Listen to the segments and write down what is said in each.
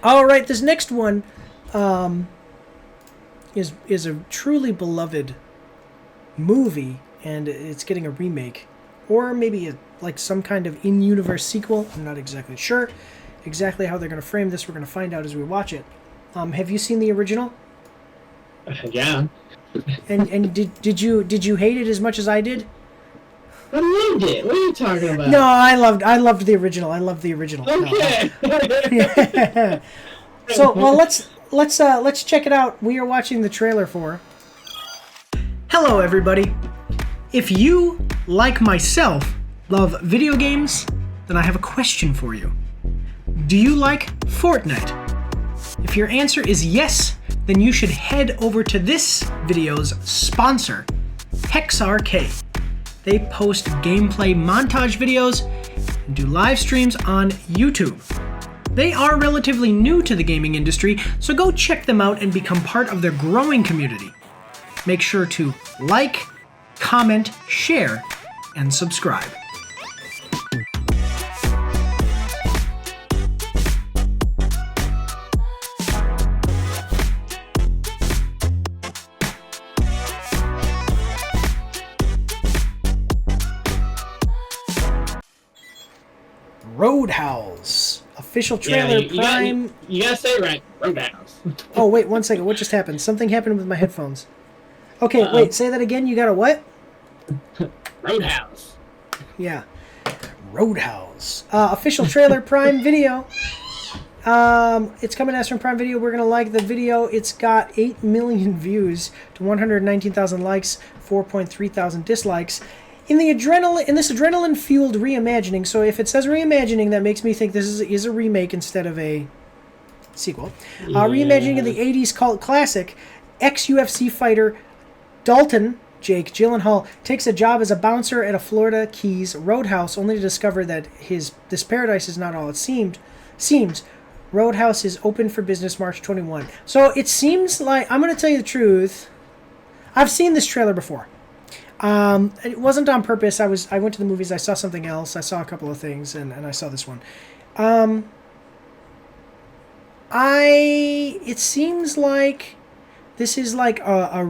All right, this next one is a truly beloved movie, and it's getting a remake, or maybe like some kind of in-universe sequel. I'm not exactly sure exactly how they're going to frame this. We're going to find out as we watch it. Have you seen the original? Yeah. And did you hate it as much as I did? I loved it. What are you talking about? No, I loved the original. I loved the original. Okay. No. So, well, let's check it out. We are watching the trailer for. Hello, everybody. If you, like myself, love video games, then I have a question for you. Do you like Fortnite? If your answer is yes, then you should head over to this video's sponsor, HexRK. They post gameplay montage videos and do live streams on YouTube. They are relatively new to the gaming industry, so go check them out and become part of their growing community. Make sure to like, comment, share, and subscribe. Roadhouse. Official trailer, Prime. You gotta say it right. Roadhouse. Oh, wait, 1 second. What just happened? Something happened with my headphones. Okay, wait, say that again. You got a what? Roadhouse. Yeah. Roadhouse. Official trailer, Prime Video. It's coming to us from Prime Video. We're going to like the video. It's got 8 million views to 119,000 likes, 4.3 thousand dislikes. In this adrenaline-fueled reimagining, so if it says reimagining, that makes me think this is a remake instead of a sequel. Reimagining of the 80s cult classic, ex-UFC fighter Dalton Jake Gyllenhaal takes a job as a bouncer at a Florida Keys roadhouse, only to discover that this paradise is not all it seems. Roadhouse is open for business March 21. So it seems like, I'm going to tell you the truth, I've seen this trailer before. It wasn't on purpose. I went to the movies. I saw something else. I saw a couple of things, and I saw this one. It seems like this is like a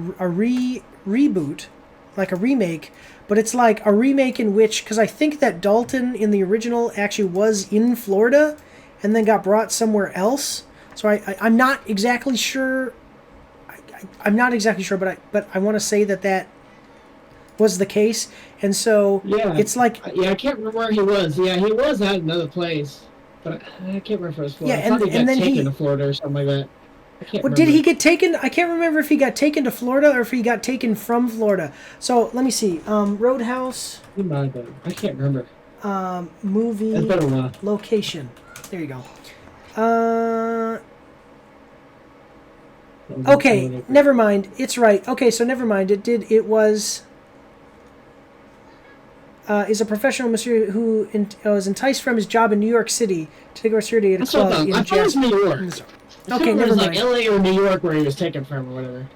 reboot, like a remake, but it's like a remake in which, because I think that Dalton in the original actually was in Florida, and then got brought somewhere else. So I'm not exactly sure. I'm not exactly sure, but I want to say that was the case, and so it's like I can't remember where he was. Yeah, he was at another place, but I can't remember if it was Florida. Yeah, and then taken to Florida or something like that. I can't remember. Did he get taken? I can't remember if he got taken to Florida or if he got taken from Florida. So let me see. Roadhouse. He might have been. I can't remember. Movie it's been a while. Location. There you go. Okay, never mind. It's right. Okay, so never mind. It was. Is a professional masseur who was enticed from his job in New York City to take over security at a club in I thought it was New York. Okay, never mind. Like LA or New York where he was taken from or whatever.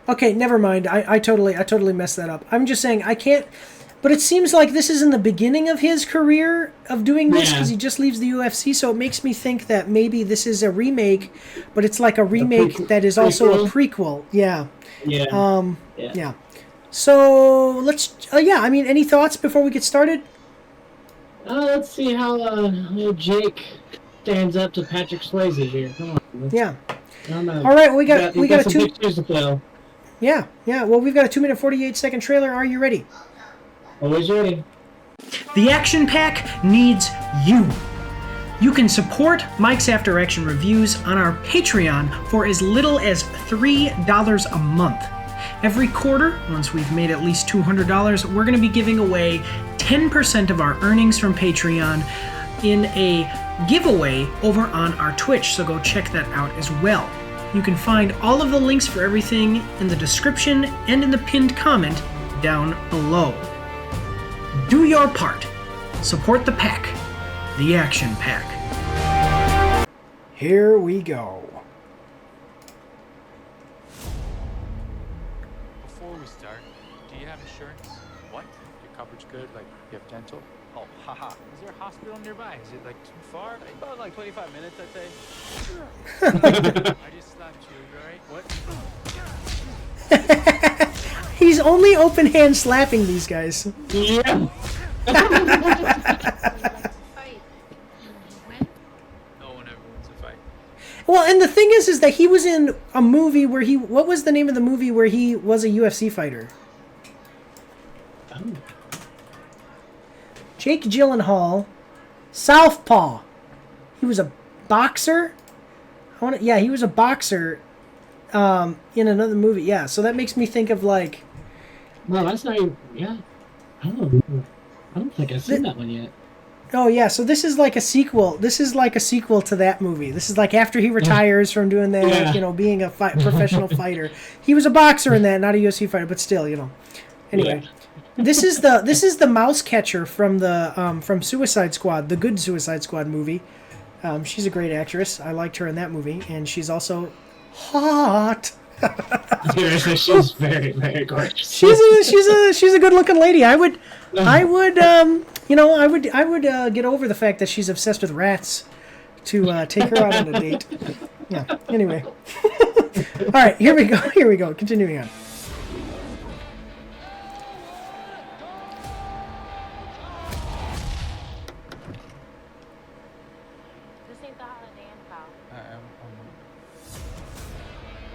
Okay, never mind. I totally messed that up. I'm just saying I can't. But it seems like this is in the beginning of his career of doing this because he just leaves the UFC. So it makes me think that maybe this is a remake, but it's like a remake that is also a prequel. Yeah. Yeah. Yeah. So let's. I mean, any thoughts before we get started? Let's see how Jake stands up to Patrick Swayze here. Come on. Yeah. All right. Well, we got a some big shoes to fill. Yeah. Well, we've got a 2-minute 48-second trailer. Are you ready? Always ready. The Action Pack needs you. You can support Mike's After Action Reviews on our Patreon for as little as $3 a month. Every quarter, once we've made at least $200, we're going to be giving away 10% of our earnings from Patreon in a giveaway over on our Twitch, so go check that out as well. You can find all of the links for everything in the description and in the pinned comment down below. Do your part. Support the pack. The Action Pack. Here we go. Before we start, do you have insurance? What? Your coverage insurance good? Like, you have dental? Oh, haha. Is there a hospital nearby? Is it, like, too far? About like 25 minutes, I'd say. I just slapped you, you alright? What? He's only open hand slapping these guys. Yeah. Fight. No one ever wins a fight. Well, and the thing is that he was in a movie where he. What was the name of the movie where he was a UFC fighter? Oh. Jake Gyllenhaal, Southpaw. He was a boxer. Yeah, he was a boxer. In another movie. Yeah, so that makes me think of like. No, that's not even. Yeah. I don't think I've seen that one yet. Oh yeah, so this is like a sequel. This is like a sequel to that movie. This is like after he retires from doing that, Yeah. you know, being a professional fighter. He was a boxer in that, not a UFC fighter, but still, you know. Anyway, Yeah. this is the mouse catcher from the from Suicide Squad, the good Suicide Squad movie. She's a great actress. I liked her in that movie, and she's also hot. She's very, very gorgeous. She's a good looking lady. I would you know, I would get over the fact that she's obsessed with rats to take her out on a date. Yeah. Anyway. All right, here we go. Here we go. Continuing on. This ain't the Holiday Inn, pal.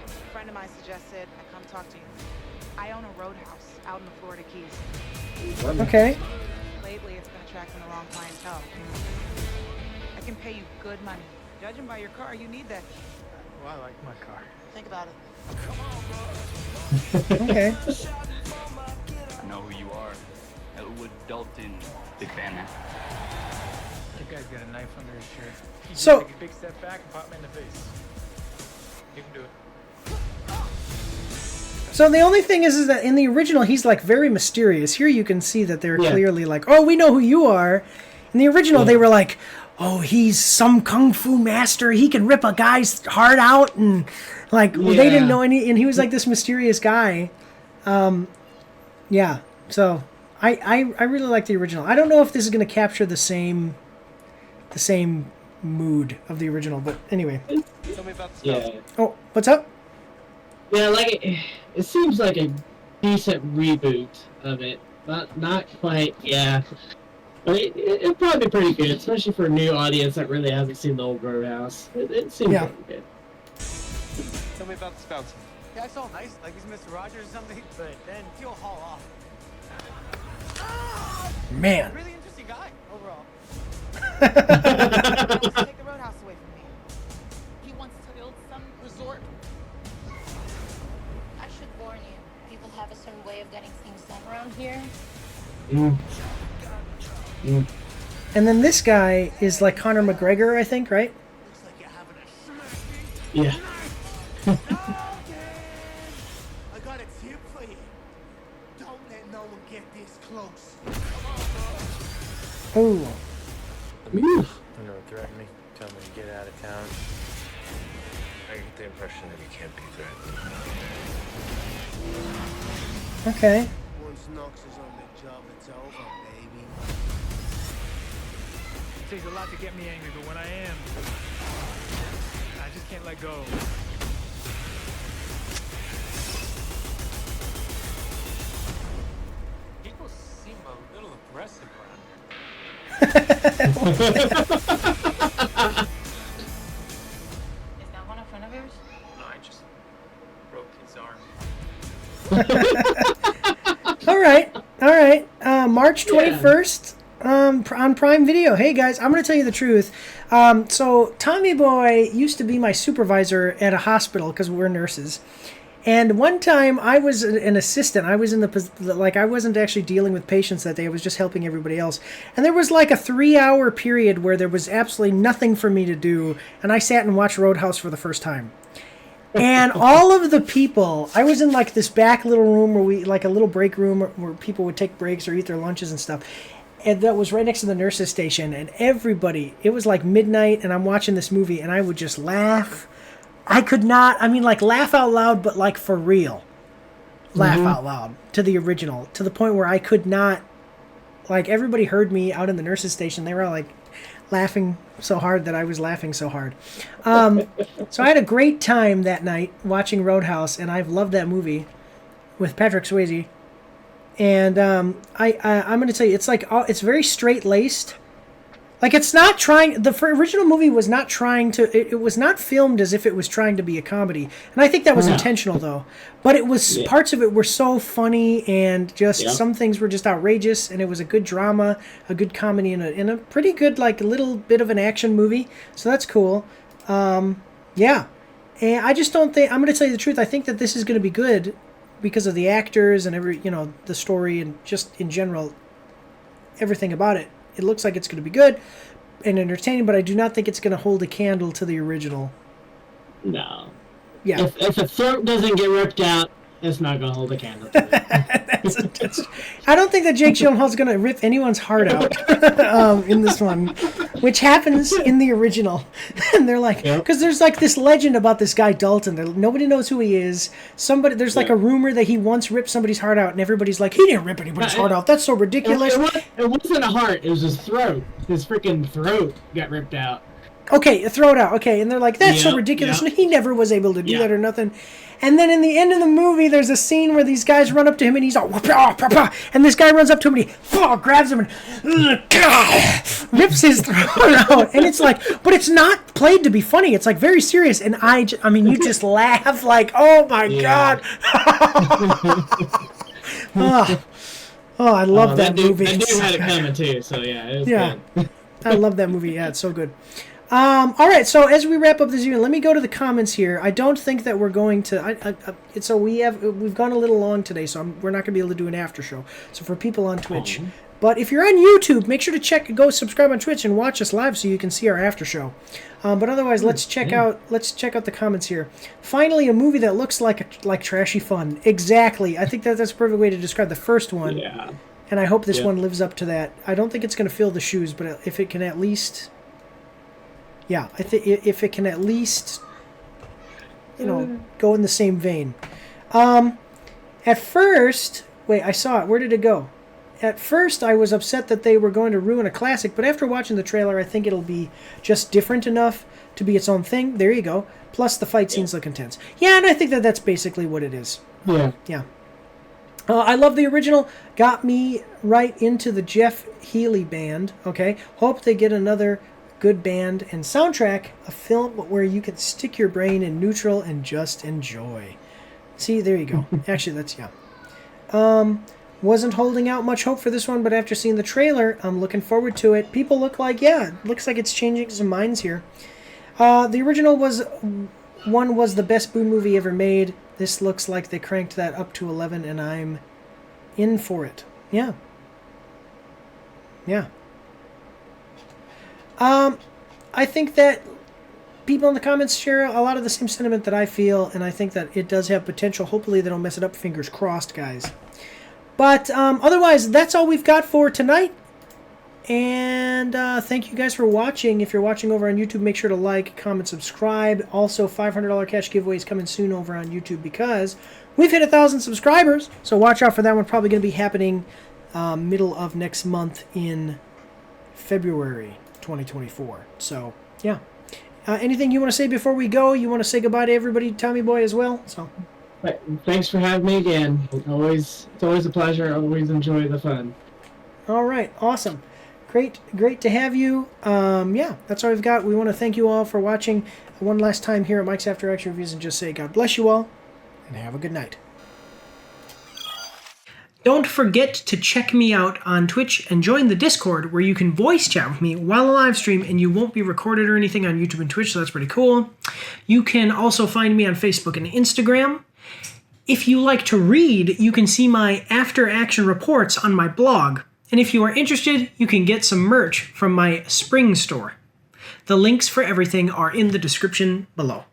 A friend of mine suggested I come talk to you. I own a roadhouse out in the Florida Keys. Okay. Lately, it's been attracting the wrong clientele. I can pay you good money. Judging by your car, you need that. Well, I like my car. Think about it. Okay. I know who you are. Elwood Dalton. Big fan, man. That guy's got a knife under his shirt. You just So- take a big step back and pop me in the face. You can do it. So the only thing is that in the original he's like very mysterious. Here you can see that they're Yeah. clearly like, "Oh, we know who you are." In the original they were like, "Oh, he's some kung fu master. He can rip a guy's heart out," and like they Yeah. didn't know any. And he was like this mysterious guy. Yeah. So I really like the original. I don't know if this is going to capture the same mood of the original, but anyway. Tell me about the Yeah. stuff. Oh, what's up? Yeah, like it seems like a decent reboot of it. Not quite, yeah. But it'll probably be pretty good, especially for a new audience that really hasn't seen the old Roadhouse. It seems Yeah. pretty good. Tell me about the spouts. Yeah, it's all nice, like he's Mr. Rogers or something, but then he'll haul off. Man. Really interesting guy, overall. Take the roadhouse away from me. He wants to build some resort. I should warn you. People have a certain way of getting things done around here. And then this guy is like Conor McGregor, I think, right? Looks like you're having a smash. Yeah. I got a tip for you. Don't let no one get this close. Oh. Ooh. You know, threaten me, tell me to get out of town. I get the impression that he can't be threatened. Okay. Once Knox is on the job, it's over, baby. It takes a lot to get me angry, but when I am, I just can't let go. People seem a little aggressive around here. Is that one a friend of yours? No, I just broke his arm. All right. March 21st on Prime Video. Hey guys, I'm going to tell you the truth. So Tommy Boy used to be my supervisor at a hospital because we're nurses. And one time I was an assistant. I was in I wasn't actually dealing with patients that day. I was just helping everybody else. And there was like a 3-hour period where there was absolutely nothing for me to do. And I sat and watched Roadhouse for the first time. And all of the people, I was in like this back little room like a little break room where people would take breaks or eat their lunches and stuff. And that was right next to the nurses station. And everybody, it was like midnight and I'm watching this movie and I would just laugh. I could not, like laugh out loud, but like for real. Laugh out loud to the original, to the point where I could not Like, everybody heard me out in the nurses' station. They were all, like, laughing so hard that I was laughing so hard. So I had a great time that night watching Roadhouse, and I've loved that movie with Patrick Swayze. And I'm going to tell you, it's like, it's very straight-laced. Like, it's not trying... The original movie was not trying to... It was not filmed as if it was trying to be a comedy. And I think that was intentional, though. But it was... Yeah. Parts of it were so funny, and just some things were just outrageous, and it was a good drama, a good comedy, and a pretty good, like, little bit of an action movie. So that's cool. Yeah. And I just don't think... I'm going to tell you the truth. I think that this is going to be good because of the actors and the story and just, in general, everything about it. It looks like it's going to be good and entertaining, but I do not think it's going to hold a candle to the original. No. Yeah. If a throat doesn't get ripped out, it's not going to hold a candle to it. I don't think that Jake Gyllenhaal's going to rip anyone's heart out in this one, which happens in the original. And they're like, because there's like this legend about this guy Dalton. Nobody knows who he is. There's like a rumor that he once ripped somebody's heart out, and everybody's like, he didn't rip anybody's heart out. That's so ridiculous. It wasn't a heart. It was his throat. His freaking throat got ripped out. Okay, throw it out. Okay, and they're like, that's so ridiculous. He never was able to do that or nothing. And then in the end of the movie, there's a scene where these guys run up to him, and he's all, and this guy runs up to him, and he grabs him and rips his throat out. And it's like, but it's not played to be funny. It's like very serious. And I mean, you just laugh like, oh my God. I love that movie. That dude had it coming too, so it was good. I love that movie. Yeah, it's so good. All right, so as we wrap up this unit, let me go to the comments here. I don't think that we're going to... so we've gone a little long today, so we're not going to be able to do an after show. So for people on Twitch. But if you're on YouTube, make sure to go subscribe on Twitch and watch us live so you can see our after show. But otherwise, let's check out the comments here. Finally, a movie that looks like trashy fun. Exactly. I think that's a perfect way to describe the first one. Yeah. And I hope this one lives up to that. I don't think it's going to fill the shoes, but if it can at least... Yeah, I think if it can at least, go in the same vein. At first, wait, I saw it. Where did it go? At first, I was upset that they were going to ruin a classic, but after watching the trailer, I think it'll be just different enough to be its own thing. There you go. Plus, the fight scenes look intense. Yeah, and I think that's basically what it is. Yeah. Yeah. I love the original. Got me right into the Jeff Healey band. Okay. Hope they get another good band and soundtrack, a film where you can stick your brain in neutral and just enjoy. See, there you go. Actually, that's, wasn't holding out much hope for this one, but after seeing the trailer, I'm looking forward to it. People look like, looks like it's changing some minds here. The original was the best Boo movie ever made. This looks like they cranked that up to 11, and I'm in for it. Yeah. Yeah. I think that people in the comments share a lot of the same sentiment that I feel, and I think that it does have potential. Hopefully they don't mess it up. Fingers crossed, guys. But otherwise, that's all we've got for tonight. And thank you guys for watching. If you're watching over on YouTube, make sure to like, comment, subscribe. Also, $500 cash giveaways coming soon over on YouTube because we've hit 1,000 subscribers. So watch out for that one. Probably going to be happening middle of next month in February 2024. So, yeah. Anything you want to say before we go? You want to say goodbye to everybody, Tommy Boy, as well? So, thanks for having me again. It's always a pleasure. I always enjoy the fun. All right. Awesome. Great to have you. Yeah, that's all we've got. We want to thank you all for watching one last time here at Mike's After Action Reviews and just say God bless you all and have a good night. Don't forget to check me out on Twitch and join the Discord where you can voice chat with me while I live stream and you won't be recorded or anything on YouTube and Twitch, so that's pretty cool. You can also find me on Facebook and Instagram. If you like to read, you can see my after action reports on my blog. And if you are interested, you can get some merch from my spring store. The links for everything are in the description below.